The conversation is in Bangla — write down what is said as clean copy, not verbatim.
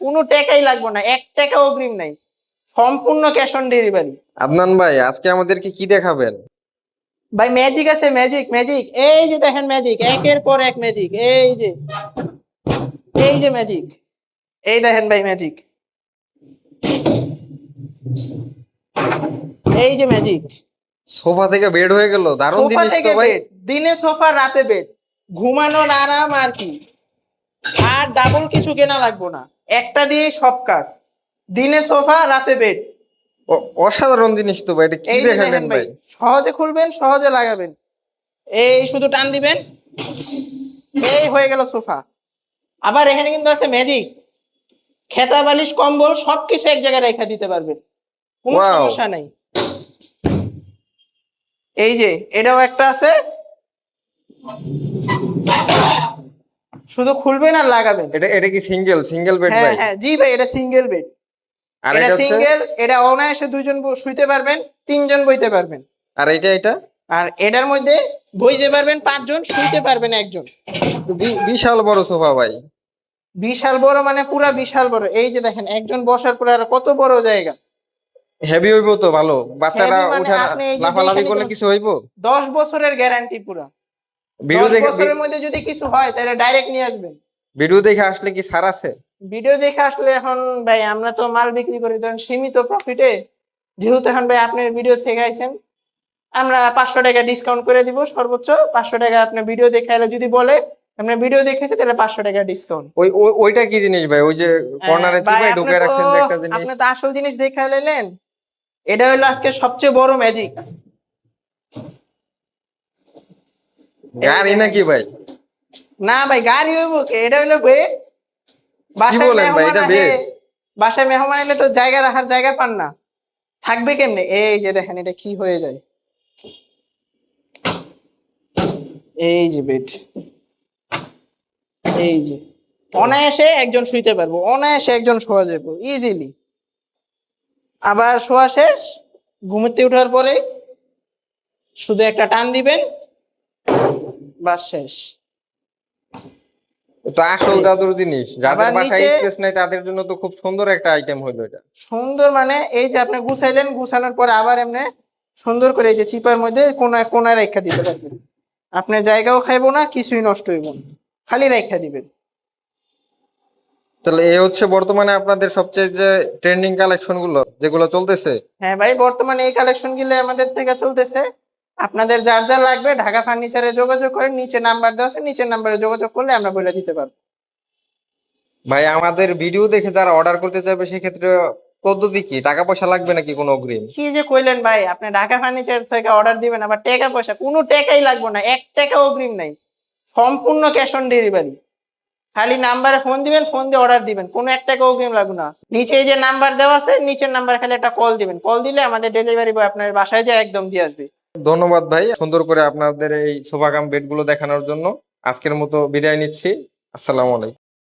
কোনো টাকাই লাগবে না, 1 টাকা অগ্রিম নাই, সম্পূর্ণ ক্যাশ অন ডেলিভারি। আদনান ভাই, আজকে আমাদেরকে কি দেখাবেন? ভাই ম্যাজিক আছে, ম্যাজিক ম্যাজিক, এই যে দেখেন ম্যাজিক, একের পর এক ম্যাজিক, এই যে ম্যাজিক, এই দেখেন ভাই ম্যাজিক, এই যে ম্যাজিক। সোফা থেকে বেড হয়ে গেল, দারুণ সোফা জিনিস থেকে তো ভাই। বেড, দিনে সোফা রাতে বেড, ঘুমানোর আরাম আর কি। আর ডাবল কিছু কেনা লাগবে না, একটা দিয়ে সব কাজ, দিনে সোফা রাতে বেড। অসাধারণ জিনিস তো ভাই, এটা কি এই যে দেখালেন দেখেন ভাই, ভাই? সহজে খুলবেন, সহজে লাগাবেন, এই শুধু টান দিবেন, এই হয়ে গেল সোফা। আবার এখানে কিন্তু আছে ম্যাজিক, খেতা বালিশ কম্বল সবকিছু এক জায়গায় রেখে দিতে পারবেন, কোনো ওয়াও, সমস্যা নাই। এই যে এটাও একটা আছে, শুধু খুলবেন আর লাগাবেন। এটা এটা কি সিঙ্গেল সিঙ্গেল বেড হ্যাঁ ভাই? হ্যাঁ জি ভাই, এটা সিঙ্গেল বেড, আর এটা এটা হচ্ছে, সিঙ্গেল, এটা অনায়াসে 2 জন শুইতে পারবেন, 3 জন বইতে পারবেন। আর এটা আর এটার মধ্যে বইতে পারবেন 5 জন, শুইতে পারবেন 1 জন। বিশাল বড় সোফা ভাই। বিশাল বড় মানে পুরা বিশাল বড়, এই যে দেখেন 1 জন বসার পরে আর কত বড় জায়গা। হেভি হইব তো ভালো, বাচ্চারা হেভি মানে উঠে আপনি এই যে লাফালাফি দেখে করলে নিতে, কিছু হইব? 10 বছরের গ্যারান্টি পুরা। ভিডিও 10 দেখে বছরের মধ্যে যদি কিছু হয় তাহলে ডাইরেক্ট নিয়ে আসবেন। ভিডিও দেখে আসলে কি ছাড় আছে? ভিডিও দেখে আসলে এখন ভাই আমরা তো মাল বিক্রি করি ধরেন সীমিত প্রফিটে, যেহেতু এখন ভাই আপনার ভিডিও থেকে আইছেন, আমরা 500 টাকা ডিসকাউন্ট করে দিব, সর্বোচ্চ 500 টাকা। আপনার ভিডিও দেখে এলে যদি বলে আপনার ভিডিও দেখেছে, তাহলে 500 টাকা ডিসকাউন্ট। ওইটা কি জিনিস ভাই, ওই যে কর্নারে ভাই চিপাই আপনি ঢুকে তো, রাখছেন যে একটা জিনিস? আপনি তো আসল জিনিস দেখে এলেন, এটা হলো আজকে সবচেয়ে বড় ম্যাজিক। গাড়ি নাকি ভাই? না ভাই গাড়ি হইব কে, এটা হলো বেড। কি বাসায় বলেন ভাই, মেহমান এটা আহে, বেড? বাসায় মেহমান এলে তো জায়গা রাখার জায়গা পান না, থাকবে কেমনে? এই যে দেখেন এটা কি হয়ে যায়, এই যে বেড, এই যে অনায়াসে 1 জন শুইতে পারবো, অনায়াসে 1 জন শোয়া যাবো ইজিলি। আবার শোয়া শেষ, ঘুমোতে ওঠার পরে শুধু একটা টান দিবেন, বাস শেষ। তো আসল জাদুর জিনিস, যাদের আবার বাসায় নিচে স্পেস নাই তাদের জন্য তো খুব সুন্দর একটা আইটেম হইলো এটা। সুন্দর মানে এই যে আপনি গুছাইলেন, গুছানোর পরে আবার এমনি সুন্দর করে এই যে চিপার মধ্যে কোনায় কোনায় রেখা দিতে পারবেন, আপনার জায়গাও খাইবো না, কিছুই নষ্ট হইব না, খালি রেখা দিবেন। তাহলে এই হচ্ছে বর্তমানে আপনাদের সবচেয়ে যে ট্রেন্ডিং কালেকশন গুলো যেগুলো চলতেছে। হ্যাঁ ভাই, বর্তমানে এই কালেকশন গুলো আমাদের থেকে চলতেছে। আপনাদের যার যা লাগবে ঢাকা ফার্নিচারে যোগাযোগ করেন, নিচে নাম্বার দেওয়া আছে, নিচের নাম্বারে যোগাযোগ করলে আমরা বলে দিতে পারবো। ভাই আমাদের ভিডিও দেখে যারা অর্ডার করতে চাইবে সেক্ষেত্রে পদ্ধতি কি? টাকা পয়সা লাগবে নাকি কোনো অগ্রিম? কি যে কইলেন ভাই, আপনি ঢাকা ফার্নিচার থেকে অর্ডার দিবেন আবার টাকা পয়সা, কোনো টাকাই লাগবে না, 1 টাকা অগ্রিম নাই, সম্পূর্ণ ক্যাশ অন ডেলিভারি। খালি নাম্বারে ফোন দিবেন, ফোন দিয়ে অর্ডার দিবেন, কোনো 1 টাকা অগ্রিম লাগবে না। নিচে এই যে নাম্বার দেওয়া আছে, নিচের নাম্বার খালি একটা কল দিবেন, কল দিলে আমাদের ডেলিভারি বয় আপনার বাসায় যায় একদম দিয়ে আসবে। ধন্যবাদ ভাই, সুন্দর করে আপনাদের এই সোফা কাম বেড গুলো দেখানোর জন্য। আজকের মতো বিদায় নিচ্ছি। আসসালামু আলাইকুম।